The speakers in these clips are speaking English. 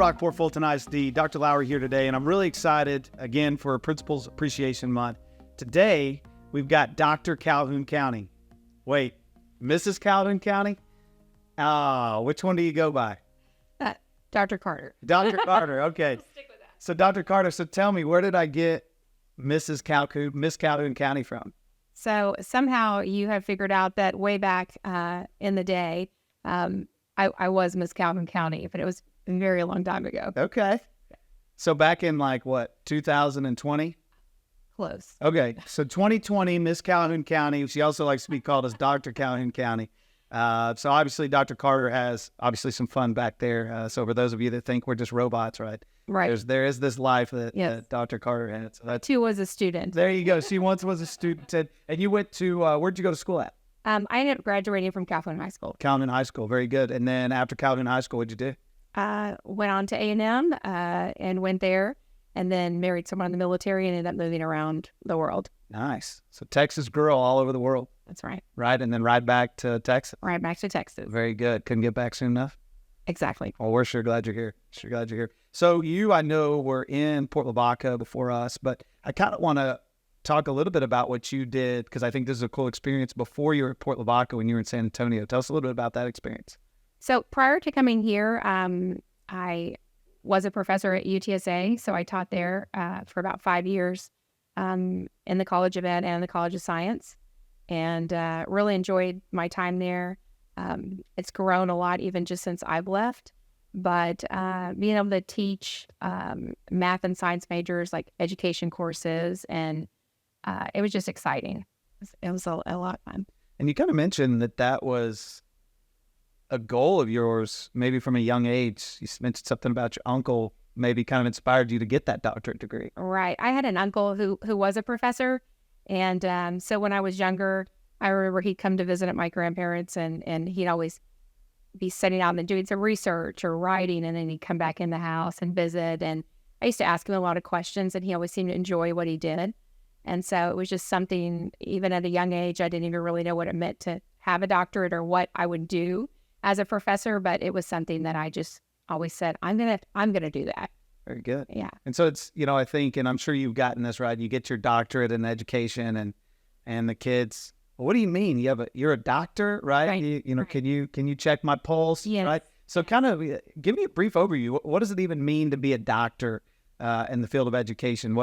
Rockport-Fulton ISD. Dr. Lowry here today, and I'm really excited, again, for Principals Appreciation Month. Today, we've got Dr. Calhoun County. Wait, Mrs. Calhoun County? Which one do you go by? Dr. Carter. Dr. Carter, okay. We'll stick with that. So, Dr. Carter, so tell me, where did I get Miss Calhoun County from? So somehow you have figured out that way back in the day, I was Miss Calhoun County, but it was a very long time ago. Okay. So back in 2020? Close. Okay. So 2020, Miss Calhoun County. She also likes to be called as Dr. Calhoun County. So obviously Dr. Carter has obviously some fun back there. So for those of you that think we're just robots, right? Right. There is this life that, Yes. that Dr. Carter had. So that's, Too was a student. there you go. She once was a student. And you went to, where'd you go to school at? I ended up graduating from Calhoun High School. Calhoun High School. Very good. And then after Calhoun High School, what'd you do? Went on to A&M and went there, and then married someone in the military and ended up moving around the world. Nice. So Texas girl all over the world, That's right. right? And then right back to Texas. Right back to Texas. Very good. Couldn't get back soon enough? Exactly. Well, we're sure glad you're here. Sure glad you're here. So you, I know, were in Port Lavaca before us, but I kind of want to talk a little bit about what you did, because I think this is a cool experience before you were at Port Lavaca when you were in San Antonio. Tell us a little bit about that experience. So prior to coming here, I was a professor at UTSA. So I taught there for about 5 years in the College of Ed and the College of Science, and really enjoyed my time there. It's grown a lot even just since I've left. But being able to teach math and science majors, like education courses, and it was just exciting. It was a lot of fun. And you kind of mentioned that was a goal of yours, maybe from a young age. You mentioned something about your uncle, maybe kind of inspired you to get that doctorate degree. Right. I had an uncle who was a professor. And so when I was younger, I remember he'd come to visit at my grandparents, and he'd always be sitting out and doing some research or writing, and then he'd come back in the house and visit. And I used to ask him a lot of questions, and he always seemed to enjoy what he did. And so it was just something, even at a young age, I didn't even really know what it meant to have a doctorate or what I would do as a professor, but it was something that I just always said, I'm gonna do that. Very good. Yeah. And so it's, I think, and I'm sure you've gotten this, right? You get your doctorate in education, and the kids, well, what do you mean? You're a doctor, right? Right. Right. Right. Can you check my pulse? Yes. Right. So kind of give me a brief overview. What does it even mean to be a doctor in the field of education?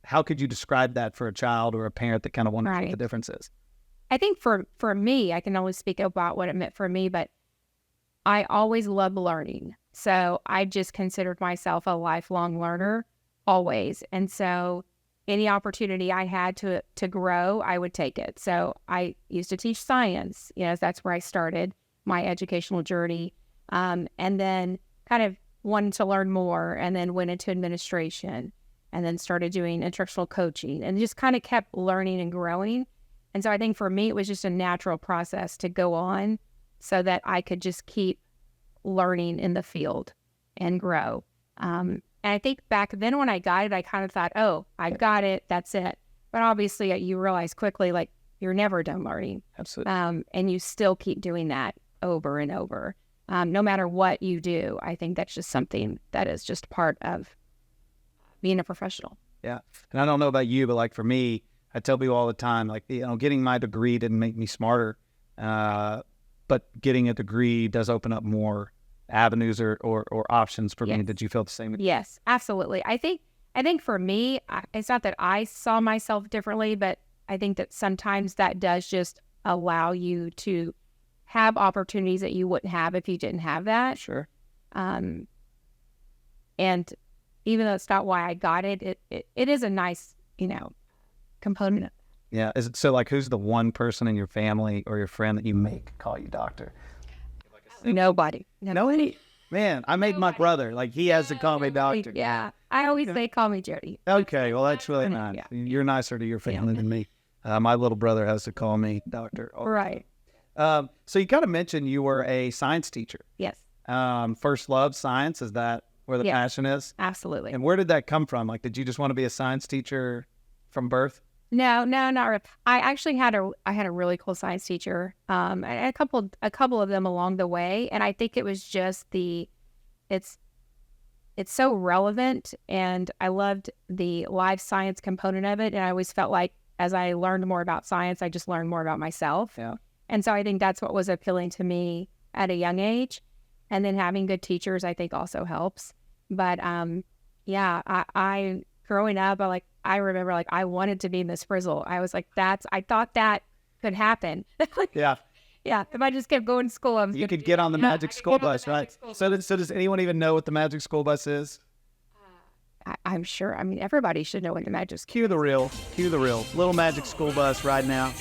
How could you describe that for a child or a parent that kind of wonders what the difference is? I think for me, I can only speak about what it meant for me, but I always loved learning. So I just considered myself a lifelong learner, always. And so any opportunity I had to grow, I would take it. So I used to teach science, that's where I started my educational journey. And then kind of wanted to learn more, and then went into administration, and then started doing instructional coaching, and just kind of kept learning and growing. And so I think for me, it was just a natural process to go on so that I could just keep learning in the field and grow. And I think back then when I got it, I kind of thought, oh, I got it, that's it. But obviously you realize quickly, you're never done learning. Absolutely. And you still keep doing that over and over. No matter what you do, I think that's just something that is just part of being a professional. Yeah. And I don't know about you, but for me, I tell people all the time, getting my degree didn't make me smarter, but getting a degree does open up more avenues or options for me. Yes. Did you feel the same? Yes, absolutely. I think for me, it's not that I saw myself differently, but I think that sometimes that does just allow you to have opportunities that you wouldn't have if you didn't have that. Sure. And even though it's not why I got it, it is a nice, component. Yeah. Is it so? Who's the one person in your family or your friend that you make call you doctor? Nobody. Man, I made my brother. He has to call me doctor. Yeah. I always say, call me Jodi. Okay. Well, that's really nice. Yeah. You're nicer to your family than me. My little brother has to call me doctor. Right. So you kind of mentioned you were a science teacher. Yes. First love science. Is that where the passion is? Absolutely. And where did that come from? Did you just want to be a science teacher from birth? No, not really. I actually had a really cool science teacher, and a couple of them along the way, and I think it was just it's so relevant, and I loved the life science component of it. And I always felt like as I learned more about science, I just learned more about myself. Yeah. And so I think that's what was appealing to me at a young age. And then having good teachers, I think, also helps. But yeah, I growing up, I remember like I wanted to be Miss Frizzle. I was like, I thought that could happen. Yeah. Yeah, if I just kept going to school, You could get on the Magic School Bus, right? So does anyone even know what the Magic School Bus is? I'm sure. I mean, everybody should know what the Magic School. Cue the reel. Little Magic School Bus right now.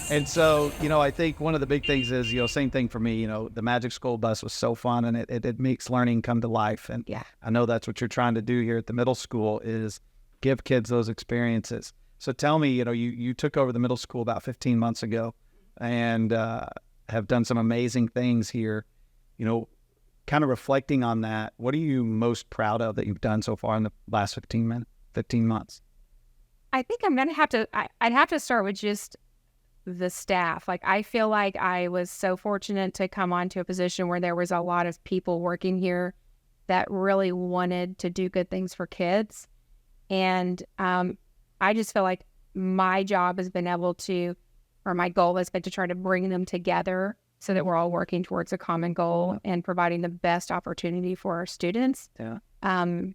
And so, I think one of the big things is, same thing for me, the Magic School Bus was so fun, and it makes learning come to life. And Yeah. I know that's what you're trying to do here at the middle school is give kids those experiences. So tell me, you took over the middle school about 15 months ago and have done some amazing things here. Kind of reflecting on that, what are you most proud of that you've done so far in the last 15 months? I think I'm going to have to, I'd have to start with just the staff. Like, I feel like I was so fortunate to come onto a position where there was a lot of people working here that really wanted to do good things for kids. And I just feel like my job has been able to, or my goal has been to try to bring them together so that we're all working towards a common goal and providing the best opportunity for our students. Yeah. And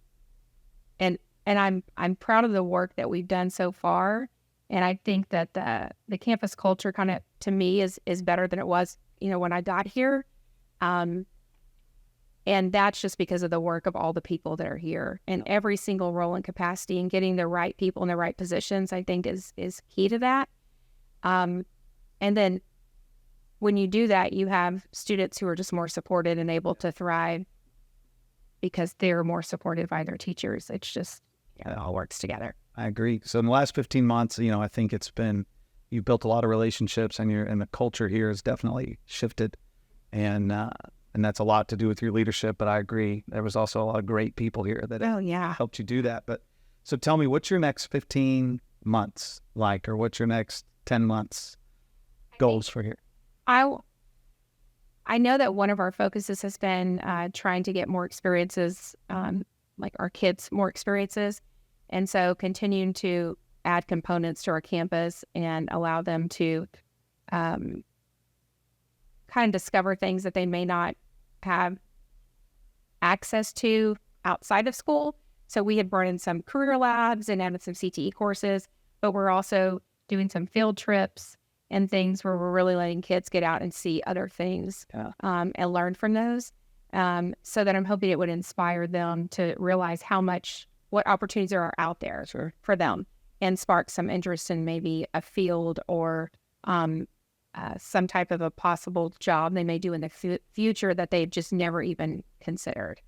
I'm proud of the work that we've done so far. And I think that the campus culture kind of, to me, is better than it was, when I got here. And that's just because of the work of all the people that are here, and every single role and capacity, and getting the right people in the right positions, I think is key to that. And then when you do that, you have students who are just more supported and able to thrive because they're more supported by their teachers. It's just, it all works together. I agree. So in the last 15 months, I think you've built a lot of relationships, and the culture here has definitely shifted, and that's a lot to do with your leadership. But I agree, there was also a lot of great people here that helped you do that. But so tell me, what's your next 15 months like, or what's your next 10 months goals for here? I know that one of our focuses has been trying to get more experiences, like our kids more experiences. And so continuing to add components to our campus and allow them to kind of discover things that they may not have access to outside of school. So we had brought in some career labs and added some CTE courses, but we're also doing some field trips and things where we're really letting kids get out and see other things and learn from those. So that I'm hoping it would inspire them to realize what opportunities there are out there for them, and spark some interest in maybe a field or some type of a possible job they may do in the future that they've just never even considered.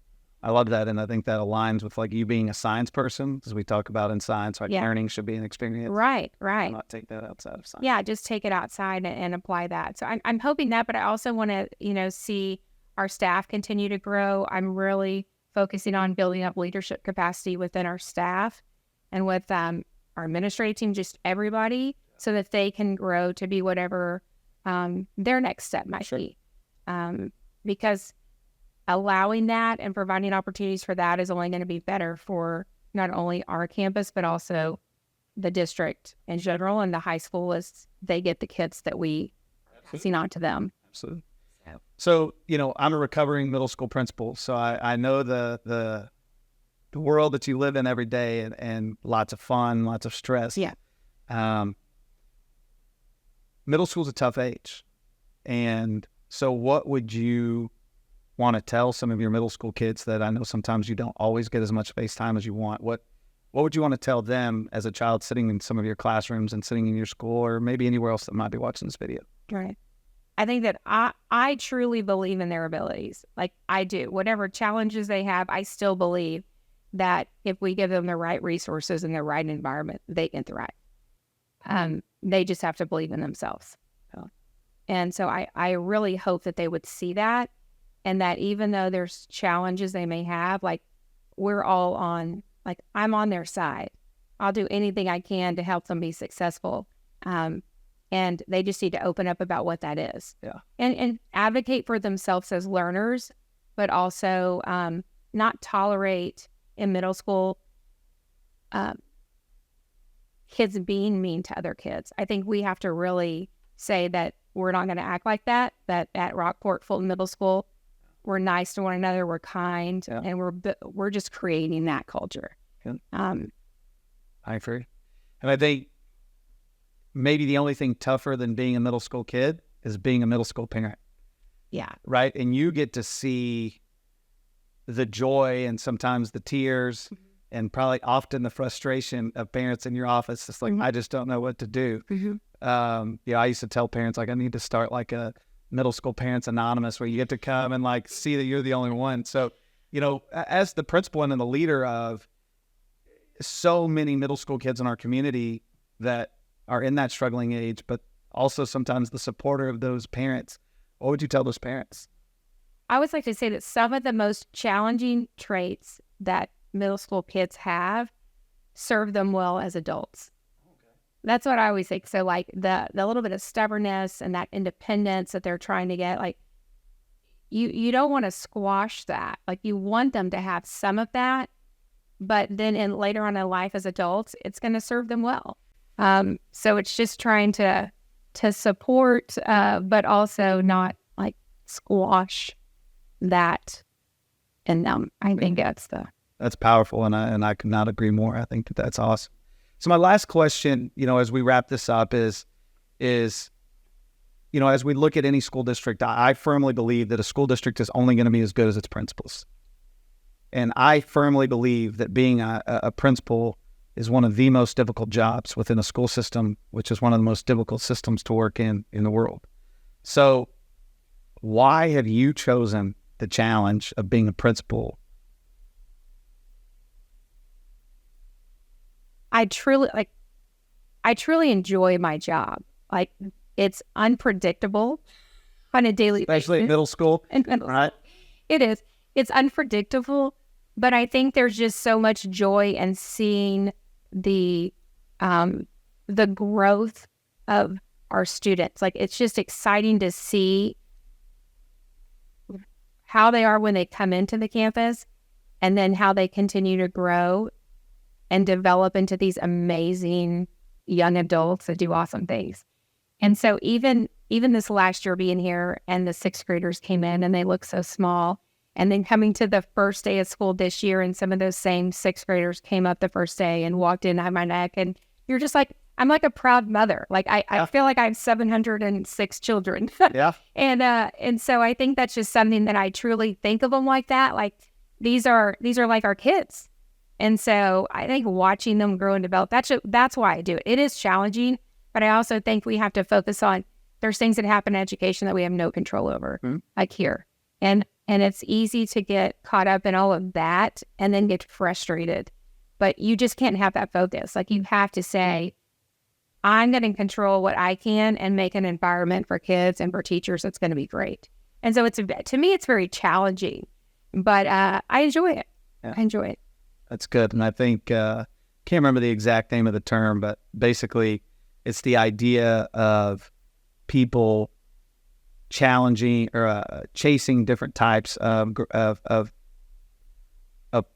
I love that, and I think that aligns with like you being a science person, as we talk about in science, like learning should be an experience. Right. Not take that outside of science. Yeah, just take it outside and apply that. So I'm hoping that, but I also want to, see our staff continue to grow. I'm really focusing on building up leadership capacity within our staff and with our administrative team, just everybody, so that they can grow to be whatever their next step might be. Because allowing that and providing opportunities for that is only going to be better for not only our campus, but also the district in general, and the high school as they get the kids that we passing on to them. Absolutely. So, I'm a recovering middle school principal, so I know the world that you live in every day, and lots of fun, lots of stress. Yeah. Middle school's a tough age. And so what would you want to tell some of your middle school kids that I know sometimes you don't always get as much face time as you want? What would you want to tell them as a child sitting in some of your classrooms and sitting in your school, or maybe anywhere else that might be watching this video? Right. I think that I truly believe in their abilities. Like, I do. Whatever challenges they have, I still believe that if we give them the right resources and the right environment, they can thrive. They just have to believe in themselves. And so I really hope that they would see that, and that even though there's challenges they may have, like, we're all I'm on their side. I'll do anything I can to help them be successful. And they just need to open up about what that is. Yeah. And advocate for themselves as learners, but also not tolerate in middle school kids being mean to other kids. I think we have to really say that we're not going to act like that, that at Rockport-Fulton Middle School, we're nice to one another, we're kind, and we're just creating that culture. Yeah. I agree. And I think maybe the only thing tougher than being a middle school kid is being a middle school parent. Yeah. Right? And you get to see the joy and sometimes the tears and probably often the frustration of parents in your office. It's like, I just don't know what to do. I used to tell parents, like, I need to start like a middle school parents anonymous where you get to come and like see that you're the only one. So, as the principal and the leader of so many middle school kids in our community that are in that struggling age, but also sometimes the supporter of those parents, what would you tell those parents? I would like to say that some of the most challenging traits that middle school kids have serve them well as adults. That's what I always think. So like the little bit of stubbornness and that independence that they're trying to get, like you don't want to squash that. Like you want them to have some of that, but then later on in life as adults, it's going to serve them well. So it's just trying to support, but also not like squash that in them. I think that's powerful, and I could not agree more. I think that's awesome. So my last question, as we wrap this up is, as we look at any school district, I firmly believe that a school district is only going to be as good as its principals. And I firmly believe that being a principal is one of the most difficult jobs within a school system, which is one of the most difficult systems to work in the world. So why have you chosen the challenge of being a principal? I truly enjoy my job. Like it's unpredictable on a daily basis. Especially in middle school. Right? It is. It's unpredictable, but I think there's just so much joy in seeing the growth of our students. Like it's just exciting to see how they are when they come into the campus and then how they continue to grow and develop into these amazing young adults that do awesome things. And so even this last year being here and the sixth graders came in and they look so small, and then coming to the first day of school this year and some of those same sixth graders came up the first day and walked in on my neck, and you're just like, I'm like a proud mother. Like I feel like I have 706 children. Yeah. And so I think that's just something that I truly think of them like that. Like these are like our kids. And so I think watching them grow and develop, that's why I do it. It is challenging, but I also think we have to focus on, there's things that happen in education that we have no control over, like here. And it's easy to get caught up in all of that and then get frustrated. But you just can't have that focus. Like you have to say, I'm going to control what I can and make an environment for kids and for teachers that's going to be great. And so to me, it's very challenging, but I enjoy it. Yeah. I enjoy it. That's good. And I think, can't remember the exact name of the term, but basically it's the idea of people challenging or chasing different types of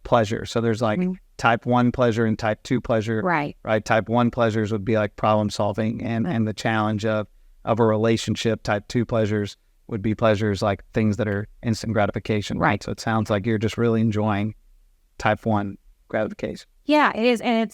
pleasure. So there's like type 1 pleasure and type 2 pleasure. Right. Type 1 pleasures would be like problem solving and the challenge of a relationship. Type 2 pleasures would be pleasures like things that are instant gratification. Right. So it sounds like you're just really enjoying type 1 gratification. Yeah, it is. And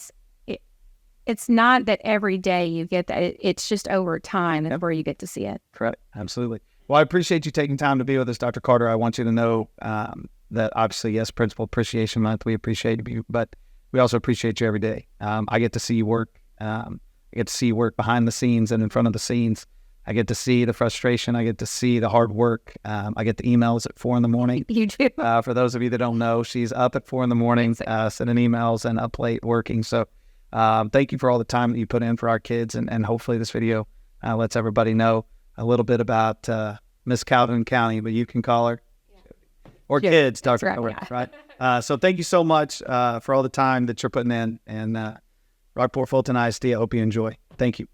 it's not that every day you get that. It's just over time where you get to see it. Correct. Absolutely. Well, I appreciate you taking time to be with us, Dr. Carter. I want you to know that obviously, yes, Principal Appreciation Month, we appreciate you, but we also appreciate you every day. I get to see you work. I get to see you work behind the scenes and in front of the scenes. I get to see the frustration. I get to see the hard work. I get the emails at 4 a.m. You do. For those of you that don't know, she's up at 4 a.m, sending emails and up late working. So thank you for all the time that you put in for our kids. And hopefully this video lets everybody know a little bit about Miss Calhoun County, but you can call her. Or kids, Dr. Right. So thank you so much for all the time that you're putting in. And Rockport-Fulton ISD, I hope you enjoy. Thank you.